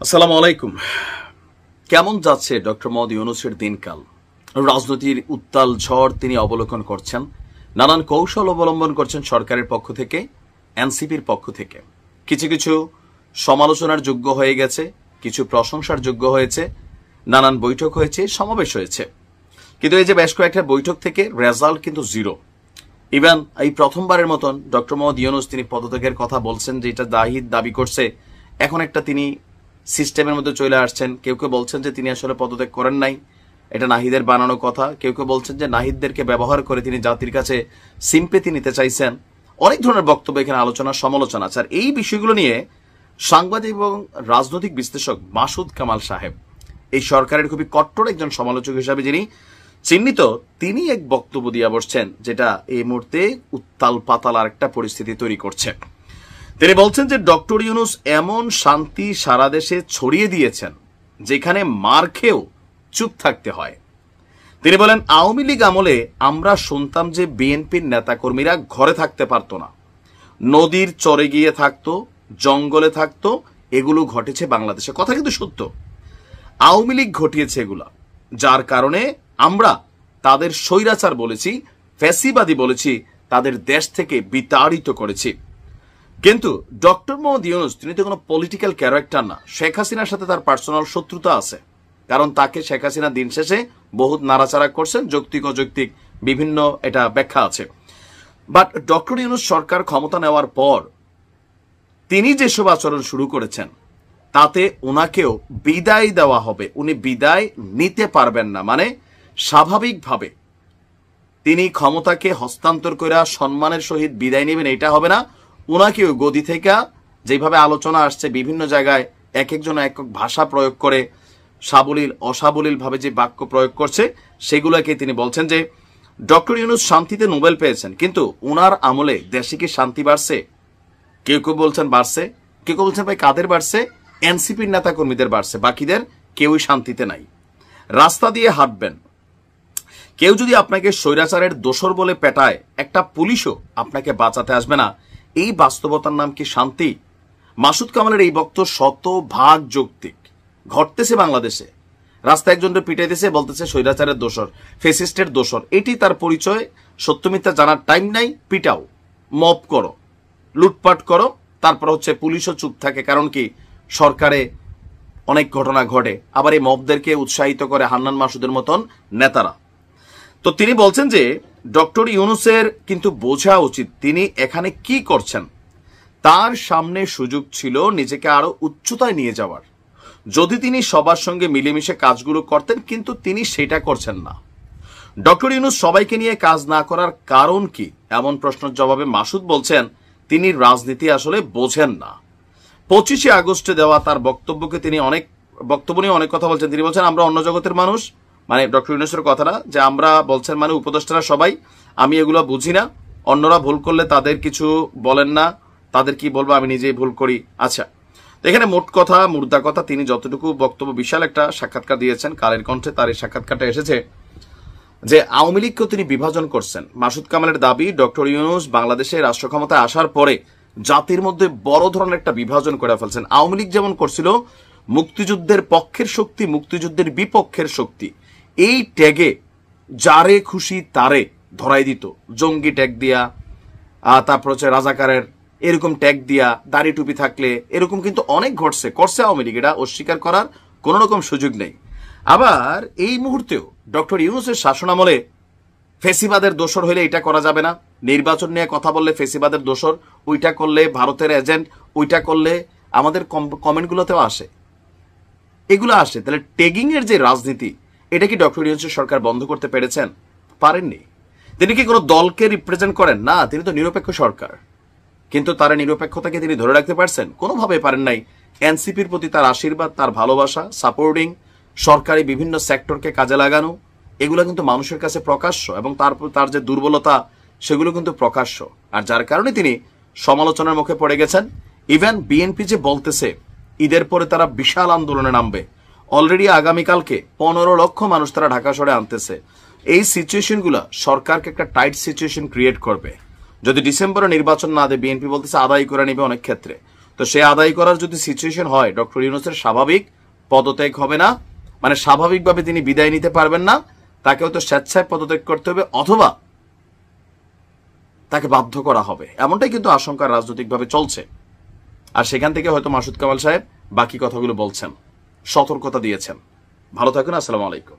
আসসালামু আলাইকুম। কেমন যাচ্ছে ডক্টর মোহাম্মদ ইউনূসের দিনকাল? রাজনীতির উত্তাল ঝড় তিনি অবলোকন করছেন, নানান কৌশল অবলম্বন করছেন সরকারের পক্ষ থেকে, এনসিপির পক্ষ থেকে। কিছু কিছু সমালোচনার যোগ্য হয়ে গেছে, কিছু প্রশংসার যোগ্য হয়েছে, নানান বৈঠক হয়েছে, সমাবেশ হয়েছে। কিন্তু এই যে বেশ কয়েকটা বৈঠক থেকে রেজাল্ট কিন্তু জিরো। ইভেন এই প্রথমবারের মতন ডক্টর মোহাম্মদ ইউনূস তিনি পদত্যাগের কথা বলছেন, যেটা নাহিদ দাবি করছে। এখন একটা তিনি সিস্টেমের মধ্যে চলে আসছেন। কেউ কেউ বলছেন যে তিনি আসলে পদত্যাগ করেন নাই, এটা নাহিদের বানানো কথা। কেউ কেউ বলছেন যে নাহিদদেরকে ব্যবহার করে তিনি জাতির কাছে সিম্পেথি নিতে চাইছেন। অনেক ধরনের বক্তব্য এখানে আলোচনা সমালোচনা আছে। আর এই বিষয়গুলো নিয়ে সাংবাদিক এবং রাজনৈতিক বিশ্লেষক মাসুদ কামাল সাহেব, এই সরকারের খুবই কট্টর একজন সমালোচক হিসাবে যিনি চিহ্নিত, তিনি এক বক্তব্য দিয়ে বসছেন, যেটা এই মুহূর্তে উত্তাল পাতাল আর একটা পরিস্থিতি তৈরি করছে। তিনি বলছেন যে ডক্টর ইউনূস এমন শান্তি সারা দেশে ছড়িয়ে দিয়েছেন যেখানে মার খেয়েও চুপ থাকতে হয়। তিনি বলেন, আওয়ামী লীগ আমলে আমরা শুনতাম যে বিএনপির নেতাকর্মীরা ঘরে থাকতে পারত না, নদীর চরে গিয়ে থাকতো, জঙ্গলে থাকতো। এগুলো ঘটেছে বাংলাদেশে। কথা কিন্তু সত্য, আওয়ামী লীগ ঘটিয়েছে এগুলা, যার কারণে আমরা তাদের স্বৈরাচার বলেছি, ফ্যাসিবাদী বলেছি, তাদের দেশ থেকে বিতাড়িত করেছি। কিন্তু ডক্টর মোহাম্মদ ইউনূস তিনি তো কোনো পলিটিক্যাল ক্যারেক্টার না। শেখ হাসিনার সাথে তার পার্সোনাল শত্রুতা আছে, কারণ তাকে শেখ হাসিনা দিন শেষে বহুত নাড়াচাড়া করছেন, যৌক্তিক অযৌক্তিক বিভিন্ন এটা ব্যাখ্যা আছে। বাট ডক্টর ইউনূস সরকার ক্ষমতা নেওয়ার পর তিনি যেসব আচরণ শুরু করেছেন, তাতে ওনাকেও বিদায় দেওয়া হবে। উনি বিদায় নিতে পারবেন না, মানে স্বাভাবিকভাবে তিনি ক্ষমতাকে হস্তান্তর করে সম্মানের সহিত বিদায় নেবেন, এটা হবে না। ওনাকেও গদি থেকে, যেভাবে আলোচনা আসছে বিভিন্ন জায়গায় এক একজন এক এক ভাষা প্রয়োগ করে সাবলীল অসাবলীল ভাবে যে বাক্য প্রয়োগ করছে, সেগুলোকে তিনি বলছেন যে ডক্টর ইউনূস শান্তিতে নোবেল পেয়েছেন, কিন্তু ওনার আমলে দেশে কি শান্তি বাড়ছে? কেউ কেউ বলছেন বাড়ছে, কেউ কেউ বলছেন ভাই কাদের বাড়ছে? এনসিপির নেতা কর্মীদের বাড়ছে, বাকিদের কেউই শান্তিতে নাই। রাস্তা দিয়ে হাঁটবেন, কেউ যদি আপনাকে স্বৈরাচারের দোসর বলে পেটায়, একটা পুলিশও আপনাকে বাঁচাতে আসবে না। এই বাস্তবতার নাম কি শান্তি? মাসুদ কামালের এই বক্তব্য শতভাগ যৌক্তিক। ঘটতেছে বাংলাদেশে, রাস্তায় একজনকে পিটাইতেছে, বলতেছে স্বৈরাচারের দোসর, ফেসিস্টের দোসর। এটি তার পরিচয়। সত্য মিথ্যা জানার টাইম নাই, পিটাও, মব করো, লুটপাট করো। তারপর হচ্ছে পুলিশও চুপ থাকে, কারণ কি সরকারে অনেক ঘটনা ঘটে। আবার এই মবদেরকে উৎসাহিত করে হান্নান মাসুদের মতন নেতারা। তো তিনি বলছেন যে ডক্টর ইউনূসের কিন্তু বোঝা উচিত তিনি এখানে কি করছেন। তার সামনে সুযোগ ছিল নিজেকে আরো উচ্চতায় নিয়ে যাওয়ার, যদি তিনি সবার সঙ্গে মিলেমিশে কাজগুলো করতেন, কিন্তু তিনি সেটা করছেন না। ডক্টর ইউনূস সবাইকে নিয়ে কাজ না করার কারণ কি, এমন প্রশ্নের জবাবে মাসুদ বলছেন তিনি রাজনীতি আসলে বোঝেন না। 25শে আগস্টে দেওয়া তার বক্তব্যকে তিনি বক্তব্য নিয়ে অনেক কথা বলছেন। তিনি বলছেন আমরা অন্য জগতের মানুষ, মানে ডক্টর ইউনূসের কথাটা যে আমরা বলছেন, মানে উপদেষ্টারা সবাই, আমি এগুলো বুঝি না, অন্যরা ভুল করলে তাদের কিছু বলেন না, তাদের কি বলবো, আমি নিজেই ভুল করি। আচ্ছা, এখানে মোট কথা মুর্দা কথা, তিনি যতটুকু বক্তব্য, বিশাল একটা সাক্ষাৎকার দিয়েছেন কালের কণ্ঠে, তার এই সাক্ষাৎকারটা এসেছে যে আওয়ামী লীগকেও তিনি বিভাজন করছেন। মাসুদ কামালের দাবি ডক্টর ইউনূস বাংলাদেশে রাষ্ট্র ক্ষমতায় আসার পরে জাতির মধ্যে বড় ধরনের একটা বিভাজন করে ফেলছেন। আওয়ামী লীগ যেমন করছিল মুক্তিযুদ্ধের পক্ষের শক্তি, মুক্তিযুদ্ধের বিপক্ষের শক্তি, এই ট্যাগে যারে খুশি তারে ধরাই দিত, জঙ্গি ট্যাগ দিয়া, তারপর হচ্ছে রাজাকারের এরকম ট্যাগ দিয়া, দাড়ি টুপি থাকলে, এরকম কিন্তু অনেক করছে আওয়ামী লীগ, এটা অস্বীকার করার কোন রকম সুযোগ নেই। আবার এই মুহূর্তেও ডক্টর ইউনূসের শাসনামলে ফেসিবাদের দোসর হইলে এটা করা যাবে না, নির্বাচন নিয়ে কথা বললে ফেসিবাদের দোসর, ওইটা করলে ভারতের এজেন্ট, ওইটা করলে আমাদের কমেন্টগুলোতেও আসে, এগুলো আসে। তাহলে ট্যাগিং এর যে রাজনীতি, এটা কি ডক্টর ইউনূসের সরকার বন্ধ করতে পেরেছেন? পারেননি। তিনি কি কোনো দলকে রিপ্রেজেন্ট করেন? না, তিনি তো নিরপেক্ষ সরকার, কিন্তু তার নিরপেক্ষতাকে তিনি ধরে রাখতে পারছেন? কোনোভাবে পারেন নাই। এনসিপির প্রতি তার আশীর্বাদ, তার ভালোবাসা, সাপোর্টিং, সরকারি বিভিন্ন সেক্টরকে কাজে লাগানো, এগুলো কিন্তু মানুষের কাছে প্রকাশ্য, এবং তার যে দুর্বলতা সেগুলো কিন্তু প্রকাশ্য। আর যার কারণে তিনি সমালোচনার মুখে পড়ে গেছেন। ইভেন বিএনপি যে বলতেছে ঈদের পরে তারা বিশাল আন্দোলনে নামবে, অলরেডি আগামীকালকে 15 লক্ষ মানুষ তারা ঢাকা শহরে আনতেছে। এই সিচুয়েশনগুলো সরকারকে একটা টাইট সিচুয়েশন ক্রিয়েট করবে। যদি ডিসেম্বরে নির্বাচন না দেয়, বিএনপি বলতেছে আদায় করে নিবে অনেক ক্ষেত্রে, তো সে আদায় করার যদি সিচুয়েশন হয়, ডক্টর ইউনূসের স্বাভাবিক পদত্যাগ হবে না, মানে স্বাভাবিকভাবে তিনি বিদায় নিতে পারবেন না, তাকে হয়তো স্বেচ্ছায় পদত্যাগ করতে হবে অথবা তাকে বাধ্য করা হবে, এমনটাই কিন্তু আশঙ্কা রাজনৈতিকভাবে চলছে। আর সেখান থেকে হয়তো মাসুদ কামাল সাহেব বাকি কথাগুলো বলছেন, সতর্কতা দিয়েছেন। ভালো থাকুন, আসসালামু আলাইকুম।